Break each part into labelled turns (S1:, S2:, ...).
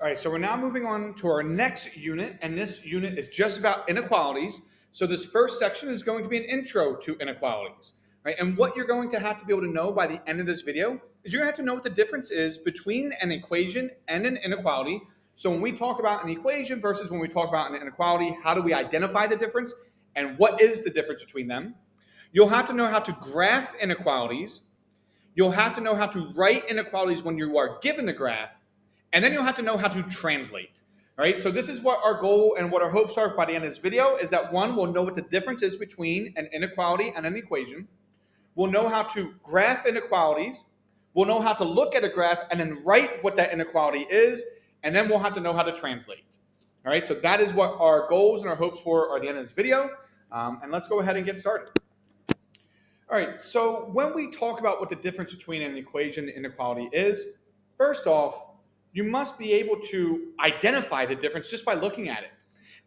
S1: All right, so we're now moving on to our next unit, and this unit is just about inequalities. So this first section is going to be an intro to inequalities, right? And what you're going to have to be able to know by the end of this video is you're going to have to know what the difference is between an equation and an inequality. So when we talk about an equation versus when we talk about an inequality, how do we identify the difference and what is the difference between them? You'll have to know how to graph inequalities. You'll have to know how to write inequalities when you are given the graph. And then you'll have to know how to translate. All right, so this is what our goal and what our hopes are by the end of this video is that one, we'll know what the difference is between an inequality and an equation. We'll know how to graph inequalities. We'll know how to look at a graph and then write what that inequality is. And then we'll have to know how to translate. All right, so that is what our goals and our hopes for are at the end of this video. And let's go ahead and get started. All right, so when we talk about what the difference between an equation and inequality is, first off, you must be able to identify the difference just by looking at it.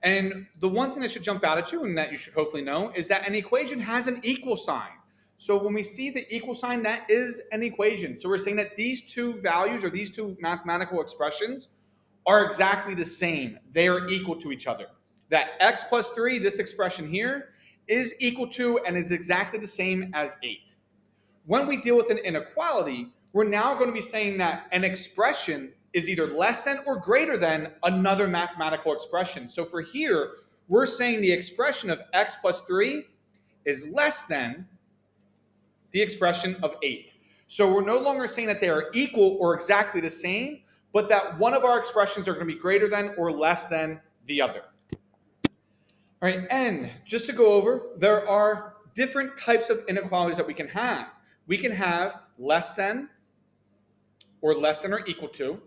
S1: And the one thing that should jump out at you and that you should hopefully know is that an equation has an equal sign. So when we see the equal sign, that is an equation. So we're saying that these two values or these two mathematical expressions are exactly the same. They are equal to each other. That x plus 3, this expression here, is equal to and is exactly the same as 8. When we deal with an inequality, we're now going to be saying that an expression is either less than or greater than another mathematical expression. So for here, we're saying the expression of x plus 3 is less than the expression of 8. So we're no longer saying that they are equal or exactly the same, but that one of our expressions are going to be greater than or less than the other. All right, and just to go over, there are different types of inequalities that we can have. We can have less than or equal to,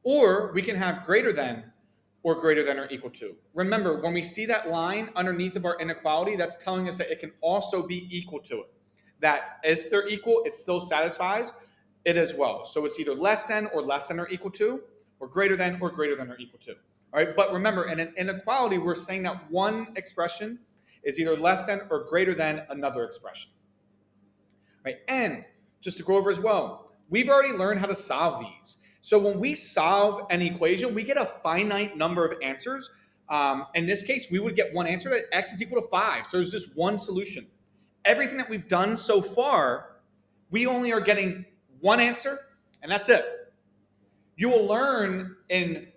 S1: or we can have greater than or equal to. Remember, when we see that line underneath of our inequality, that's telling us that it can also be equal to it. That if they're equal, it still satisfies it as well. So it's either less than or equal to, or greater than or equal to. All right, but remember, in an inequality, we're saying that one expression is either less than or greater than another expression. Right, and just to go over as well, we've already learned how to solve these. So when we solve an equation, we get a finite number of answers. In this case, we would get one answer that x is equal to 5. So there's just one solution. Everything that we've done so far, we only are getting one answer, and that's it. You will learn in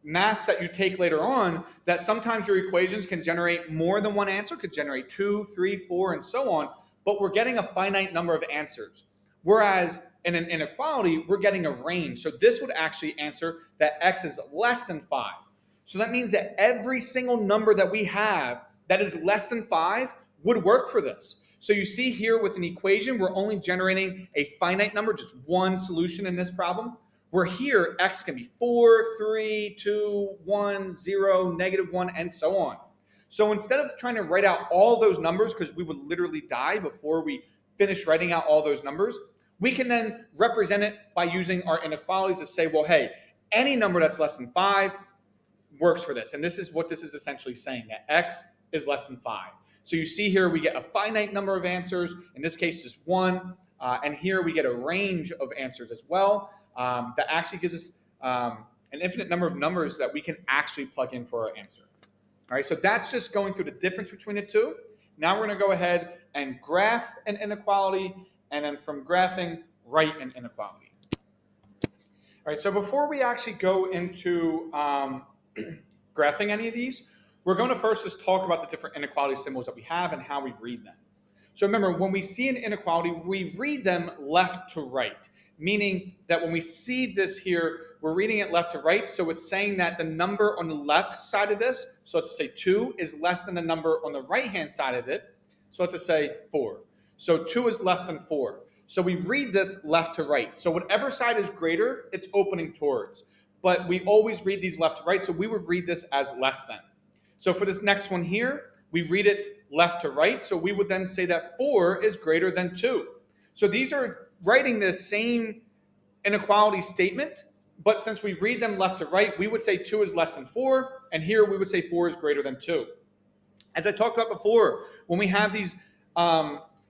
S1: maths that you take later on that sometimes your equations can generate more than one answer, could generate 2, 3, 4, and so on, but we're getting a finite number of answers. Whereas in an inequality, we're getting a range. So this would actually answer that x is less than 5. So that means that every single number that we have that is less than 5 would work for this. So you see here with an equation, we're only generating a finite number, just one solution in this problem. Where here, x can be 4, 3, 2, 1, 0, -1, and so on. So instead of trying to write out all those numbers, because we would literally die before we finish writing out all those numbers, we can then represent it by using our inequalities to say, well, hey, any number that's less than 5 works for this. And this is what this is essentially saying, that x is less than 5. So you see here we get a finite number of answers. In this case, just one. And here we get a range of answers as well. That actually gives us an infinite number of numbers that we can actually plug in for our answer. All right, so that's just going through the difference between the two. Now we're going to go ahead and graph an inequality, and then from graphing, write an inequality. All right, so before we actually go into graphing any of these, we're going to first just talk about the different inequality symbols that we have and how we read them. So remember, when we see an inequality, we read them left to right, meaning that when we see this here, we're reading it left to right. So it's saying that the number on the left side of this, so let's say 2, is less than the number on the right-hand side of it. So let's just say 4. So 2 is less than 4. So we read this left to right. So whatever side is greater, it's opening towards. But we always read these left to right, so we would read this as less than. So for this next one here, we read it left to right, so we would then say that 4 is greater than 2. So these are writing the same inequality statement, but since we read them left to right, we would say 2 is less than 4, and here we would say 4 is greater than 2. As I talked about before, when we have these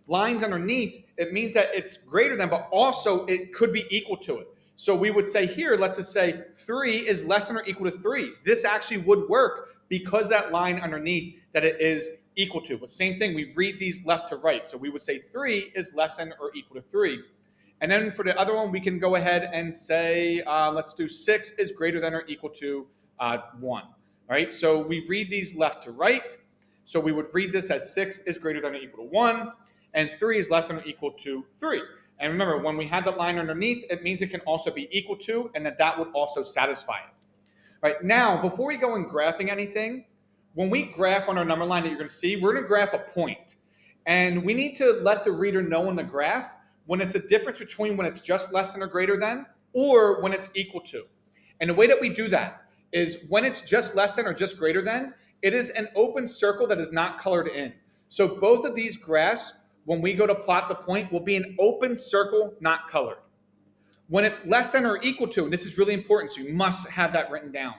S1: lines underneath, it means that it's greater than, but also it could be equal to it. So we would say here, let's just say 3 is less than or equal to 3. This actually would work because that line underneath that it is equal to. But same thing, we read these left to right. So we would say 3 is less than or equal to 3. And then for the other one, we can go ahead and say, let's do 6 is greater than or equal to 1. All right, so we read these left to right. So we would read this as 6 is greater than or equal to 1, and 3 is less than or equal to 3. And remember, when we have that line underneath, it means it can also be equal to, and that would also satisfy it. All right, now, before we go in graphing anything, when we graph on our number line that you're going to see, we're going to graph a point. And we need to let the reader know in the graph when it's a difference between when it's just less than or greater than, or when it's equal to. And the way that we do that is when it's just less than or just greater than, it is an open circle that is not colored in. So both of these graphs, when we go to plot the point, will be an open circle, not colored. When it's less than or equal to, and this is really important, so you must have that written down.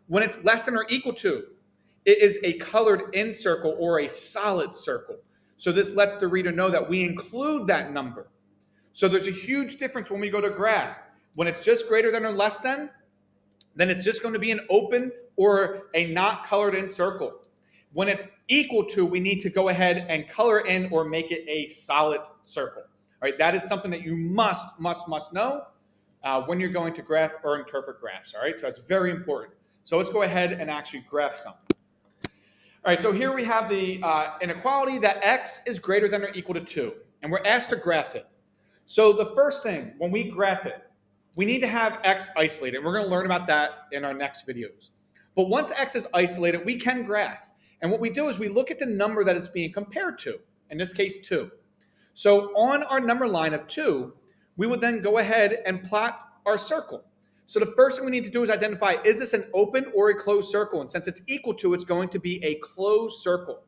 S1: When it's less than or equal to, it is a colored in circle or a solid circle. So this lets the reader know that we include that number. So there's a huge difference when we go to graph. When it's just greater than or less than, then it's just going to be an open or a not colored in circle. When it's equal to, we need to go ahead and color in or make it a solid circle. All right, that is something that you must know when you're going to graph or interpret graphs. All right, so it's very important. So let's go ahead and actually graph something. All right, so here we have the inequality that x is greater than or equal to 2, and we're asked to graph it. So the first thing, when we graph it, we need to have x isolated, and we're going to learn about that in our next videos. But once x is isolated, we can graph. And what we do is we look at the number that it's being compared to, in this case 2. So on our number line of 2, we would then go ahead and plot our circle. So the first thing we need to do is identify, is this an open or a closed circle? And since it's equal to, it's going to be a closed circle.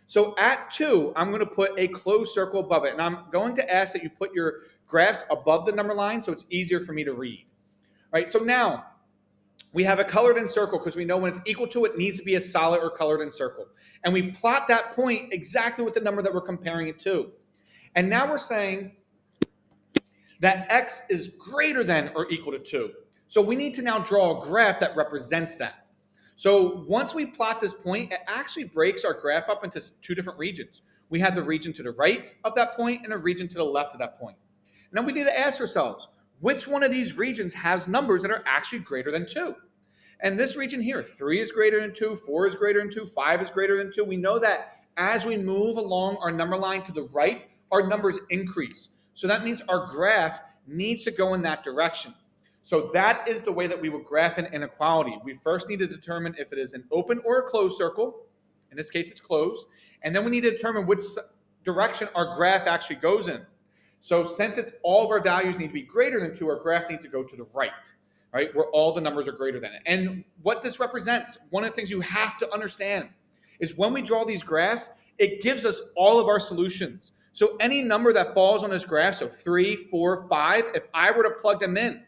S1: So at 2, I'm going to put a closed circle above it. And I'm going to ask that you put your graphs above the number line so it's easier for me to read. All right, so now we have a colored in circle because we know when it's equal to, it needs to be a solid or colored in circle. And we plot that point exactly with the number that we're comparing it to. And now we're saying that x is greater than or equal to 2. So we need to now draw a graph that represents that. So once we plot this point, it actually breaks our graph up into 2 different regions. We have the region to the right of that point and a region to the left of that point. Now we need to ask ourselves, which one of these regions has numbers that are actually greater than 2? And this region here, 3 is greater than 2, 4 is greater than 2, 5 is greater than 2. We know that as we move along our number line to the right, our numbers increase. So that means our graph needs to go in that direction. So that is the way that we would graph an inequality. We first need to determine if it is an open or a closed circle. In this case, it's closed. And then we need to determine which direction our graph actually goes in. So since it's all of our values need to be greater than 2, our graph needs to go to the right, where all the numbers are greater than it. And what this represents, one of the things you have to understand is when we draw these graphs, it gives us all of our solutions. So any number that falls on this graph, so 3, 4, 5, if I were to plug them in,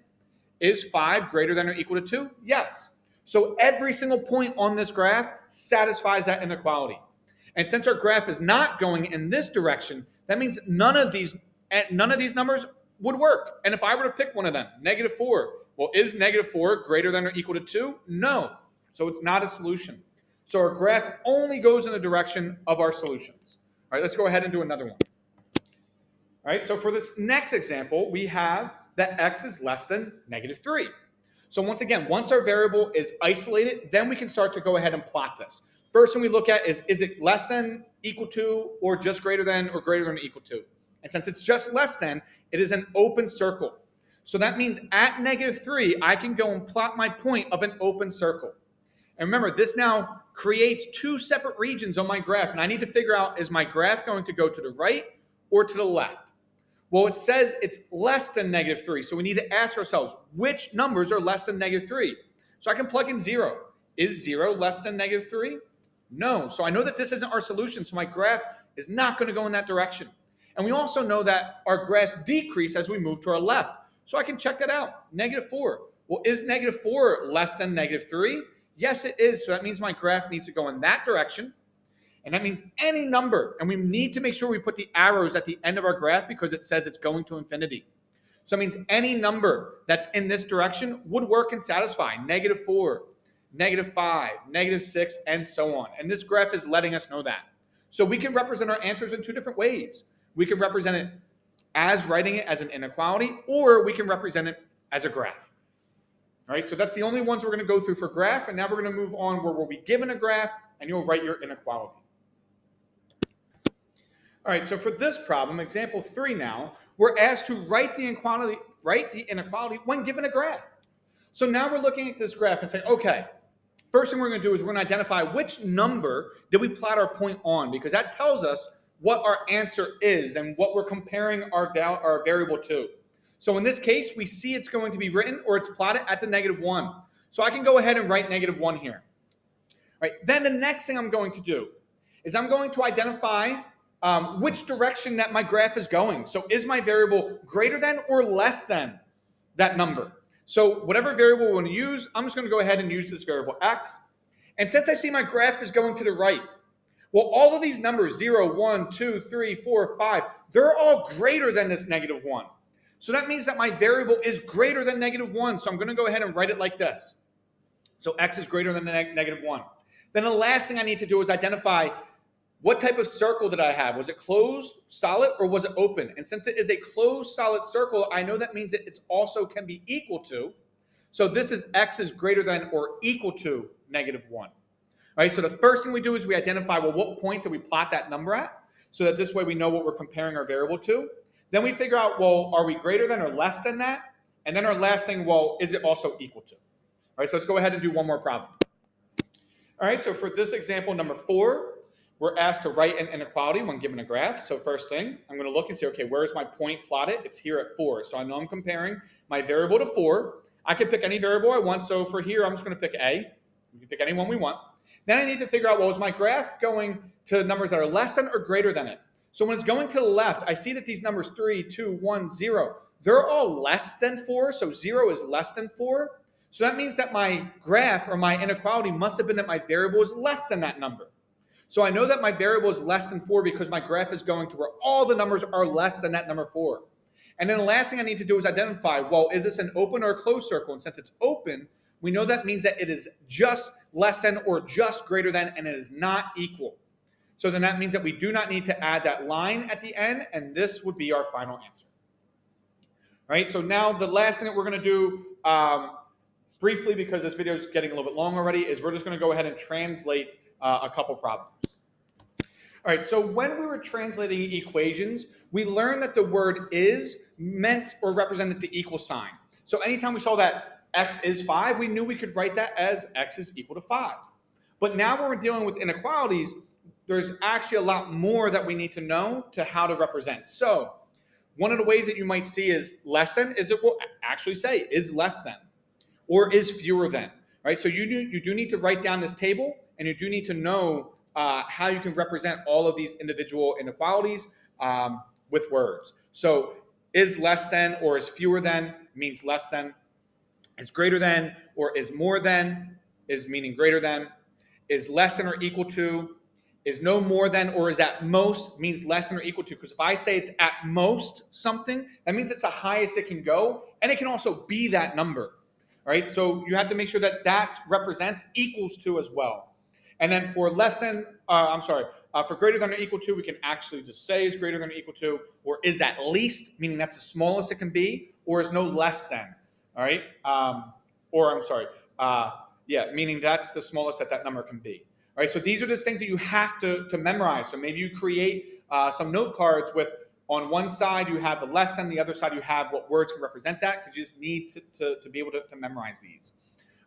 S1: is 5 greater than or equal to 2? Yes. So every single point on this graph satisfies that inequality. And since our graph is not going in this direction, that means none of these numbers would work. And if I were to pick one of them, -4, well, is -4 greater than or equal to 2? No. So it's not a solution. So our graph only goes in the direction of our solutions. All right, let's go ahead and do another one. All right, so for this next example, we have that x is less than -3. So once again, once our variable is isolated, then we can start to go ahead and plot this. First thing we look at is it less than, equal to, or just greater than, or greater than or equal to? And since it's just less than, it is an open circle. So that means at -3, I can go and plot my point of an open circle. And remember, this now creates 2 separate regions on my graph. And I need to figure out, is my graph going to go to the right or to the left? Well, it says it's less than -3. So we need to ask ourselves, which numbers are less than -3? So I can plug in 0. Is 0 less than -3? No. So I know that this isn't our solution. So my graph is not going to go in that direction. And we also know that our graphs decrease as we move to our left. So I can check that out. -4. Well, is -4 less than -3? Yes, it is. So that means my graph needs to go in that direction. And that means any number. And we need to make sure we put the arrows at the end of our graph because it says it's going to infinity. So that means any number that's in this direction would work and satisfy. -4, -5, -6, and so on. And this graph is letting us know that. So we can represent our answers in two different ways. We can represent it as writing it as an inequality, or we can represent it as a graph. All right, so that's the only ones we're going to go through for graph, and now we're going to move on where we'll be given a graph, and you'll write your inequality. All right, so for this problem, example 3 now, we're asked to write the inequality when given a graph. So now we're looking at this graph and saying, okay, first thing we're going to do is we're going to identify which number did we plot our point on, because that tells us what our answer is and what we're comparing our variable to. So in this case, we see it's going to be written or it's plotted at the -1. So I can go ahead and write -1 here. All right, then the next thing I'm going to do is I'm going to identify which direction that my graph is going. So is my variable greater than or less than that number? So whatever variable we want to use, I'm just going to go ahead and use this variable x. And since I see my graph is going to the right, well, all of these numbers, 0, 1, 2, 3, 4, 5, they're all greater than this -1. So that means that my variable is greater than -1. So I'm going to go ahead and write it like this. So x is greater than -1. Then the last thing I need to do is identify what type of circle did I have? Was it closed, solid, or was it open? And since it is a closed, solid circle, I know that means that it also can be equal to. So this is x is greater than or equal to -1. All right, so the first thing we do is we identify, well, what point do we plot that number at? So that this way we know what we're comparing our variable to. Then we figure out, well, are we greater than or less than that? And then our last thing, well, is it also equal to? All right, so let's go ahead and do one more problem. All right, so for this example, number 4, we're asked to write an inequality when given a graph. So first thing, I'm going to look and say, okay, where's my point plotted? It's here at 4. So I know I'm comparing my variable to 4. I can pick any variable I want. So for here, I'm just going to pick A. We can pick any one we want. Then I need to figure out, well, is my graph going to numbers that are less than or greater than it? So when it's going to the left, I see that these numbers 3, 2, 1, 0, they're all less than 4. So 0 is less than 4. So that means that my graph or my inequality must have been that my variable is less than that number. So I know that my variable is less than 4 because my graph is going to where all the numbers are less than that number 4. And then the last thing I need to do is identify, well, is this an open or a closed circle? And since it's open, we know that means that it is just less than or just greater than, and it is not equal. So then that means that we do not need to add that line at the end, and this would be our final answer. All right, so now the last thing that we're going to do briefly, because this video is getting a little bit long already, is we're just going to go ahead and translate a couple problems. All right, so when we were translating equations, we learned that the word is meant or represented the equal sign. So anytime we saw that x is 5, we knew we could write that as x is equal to 5. But now when we're dealing with inequalities, there's actually a lot more that we need to know to how to represent. So one of the ways that you might see is less than, is it will actually say is less than or is fewer than, right? So you do need to write down this table, and you do need to know how you can represent all of these individual inequalities with words. So is less than or is fewer than means less than. Is greater than or is more than is meaning greater than. Is less than or equal to. Is no more than or is at most means less than or equal to. Because if I say it's at most something, that means it's the highest it can go, and it can also be that number. All right, so you have to make sure that that represents equals to as well. And then for less than, for greater than or equal to, we can actually just say is greater than or equal to, or is at least, meaning that's the smallest it can be, or is no less than. All right, meaning that's the smallest that number can be. All right, so these are just things that you have to memorize. So maybe you create some note cards with, on one side you have the less than, the other side you have what words can represent that, because you just need to be able to memorize these.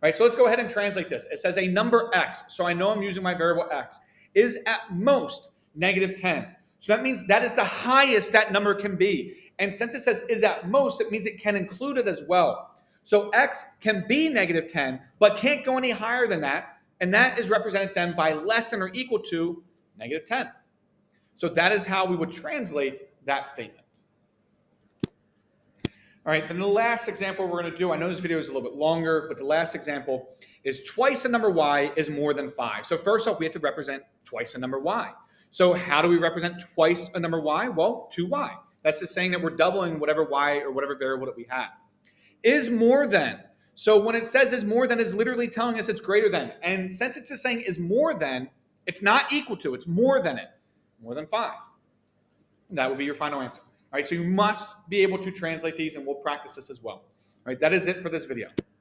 S1: All right, so let's go ahead and translate this. It says a number x, so I know I'm using my variable x, is at most -10. So that means that is the highest that number can be. And since it says is at most, it means it can include it as well. So x can be -10, but can't go any higher than that. And that is represented then by less than or equal to -10. So that is how we would translate that statement. All right, then the last example we're going to do, I know this video is a little bit longer, but the last example is twice the number y is more than 5. So first off, we have to represent twice the number y. So how do we represent twice a number y? Well, 2y. That's just saying that we're doubling whatever y or whatever variable that we have. Is more than. So when it says is more than, it's literally telling us it's greater than. And since it's just saying is more than, it's not equal to, it's more than it. More than 5. And that would be your final answer. All right, so you must be able to translate these, and we'll practice this as well. All right, that is it for this video.